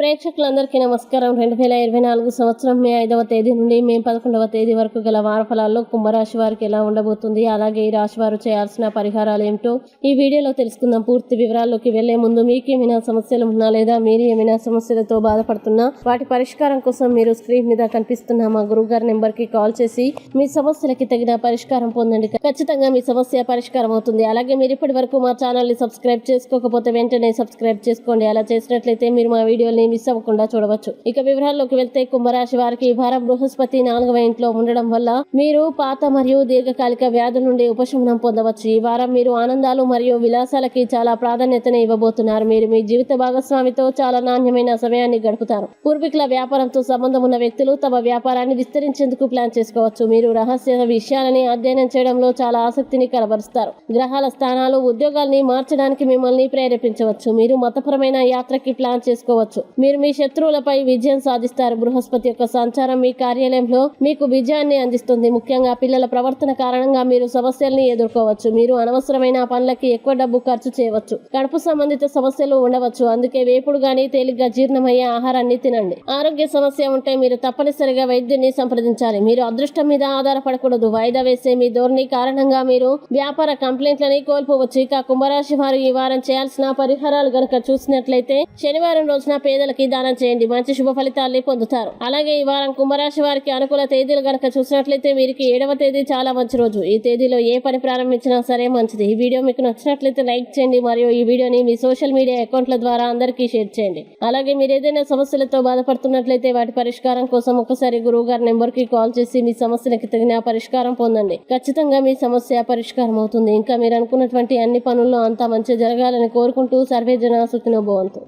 ప్రేక్షకులందరికీ నమస్కారం. 2024 సంవత్సరం మే 5వ తేదీ నుండి మే 11వ తేదీ వరకు గల వారఫలాల్లో కుంభరాశి వారికి ఎలా ఉండబోతుంది, అలాగే ఈ రాశి వారు చేయాల్సిన పరిహారాలు ఏమిటో ఈ వీడియోలో తెలుసుకుందాం. పూర్తి వివరాల్లోకి వెళ్లే ముందు మీకు ఏమైనా సమస్యలు ఉన్నా లేదా మీరు ఏమైనా సమస్యలతో బాధపడుతున్నా వాటి పరిష్కారం కోసం మీరు స్క్రీన్ మీద కనిపిస్తున్న మా గురువుగారి నెంబర్కి కాల్ చేసి మీ సమస్యలకి తగిన పరిష్కారం పొందండి. ఖచ్చితంగా మీ సమస్య పరిష్కారం అవుతుంది. అలాగే మీరు ఇప్పటి వరకు మా ఛానల్ని సబ్స్క్రైబ్ చేసుకోకపోతే వెంటనే సబ్స్క్రైబ్ చేసుకోండి. అలా చేసినట్లయితే మీరు మా వీడియోని మిస్ అవ్వకుండా చూడవచ్చు. ఇక వివరాల్లోకి వెళ్తే కుంభరాశి వారికి ఈ వారం బృహస్పతి 4వ ఇంట్లో ఉండడం వల్ల మీరు పాత మరియు దీర్ఘకాలిక వ్యాధుల నుండి ఉపశమనం పొందవచ్చు. ఈ వారం మీరు ఆనందాలు మరియు విలాసాలకి చాలా ప్రాధాన్యతను ఇవ్వబోతున్నారు. మీరు మీ జీవిత భాగస్వామితో చాలా నాణ్యమైన సమయాన్ని గడుపుతారు. పూర్వీకుల వ్యాపారంతో సంబంధం ఉన్న వ్యక్తులు తమ వ్యాపారాన్ని విస్తరించేందుకు ప్లాన్ చేసుకోవచ్చు. మీరు రహస్య విషయాలని అధ్యయనం చేయడంలో చాలా ఆసక్తిని కనబరుస్తారు. గ్రహాల స్థానాలు ఉద్యోగాల్ని మార్చడానికి మిమ్మల్ని ప్రేరేపించవచ్చు. మీరు మతపరమైన యాత్రకి ప్లాన్ చేసుకోవచ్చు. మీరు మీ శత్రువులపై విజయం సాధిస్తారు. బృహస్పతి యొక్క సంచారం మీ కార్యాలయంలో మీకు విజయాన్ని అందిస్తుంది. ముఖ్యంగా పిల్లల ప్రవర్తన కారణంగా మీరు సమస్యల్ని ఎదుర్కోవచ్చు. మీరు అనవసరమైన పనులకి ఎక్కువ డబ్బు ఖర్చు చేయవచ్చు. కడుపు సంబంధిత సమస్యలు ఉండవచ్చు. అందుకే వేపుడు గానీ తేలిగ్గా జీర్ణమయ్యే ఆహారాన్ని తినండి. ఆరోగ్య సమస్య ఉంటే మీరు తప్పనిసరిగా వైద్యుని సంప్రదించాలి. మీరు అదృష్టం మీద ఆధారపడకూడదు. వాయిదా వేసే మీ ధోరణి కారణంగా మీరు వ్యాపార కంప్లైంట్లని కోల్పోవచ్చు. ఇక కుంభరాశి వారు ఈ వారం చేయాల్సిన పరిహారాలు గనక చూసినట్లయితే శనివారం రోజున పేదలకి దానం చేయండి. మంచి శుభ ఫలితాల్ని పొందుతారు. అలాగే ఈ వారం కుంభరాశి వారికి అనుకూల తేదీలు గనక చూసినట్లయితే వీరికి 7వ తేదీ చాలా మంచి రోజు. ఈ తేదీలో ఏ పని ప్రారంభించినా సరే మంచిది. ఈ వీడియో మీకు నచ్చినట్లయితే లైక్ చేయండి మరియు ఈ వీడియోని మీ సోషల్ మీడియా అకౌంట్ల ద్వారా అందరికీ షేర్ చేయండి. అలాగే మీరు ఏదైనా సమస్యలతో బాధపడుతున్నట్లయితే వాటి పరిష్కారం కోసం ఒకసారి గురువు గారి నెంబర్కి కాల్ చేసి మీ సమస్యలకి తగిన పరిష్కారం పొందండి. ఖచ్చితంగా మీ సమస్య పరిష్కారం అవుతుంది. ఇంకా మీరు అనుకున్నటువంటి అన్ని పనుల్లో అంతా మంచి జరగాలని కోరుకుంటూ సర్వే జన సుఖినో భవంతు.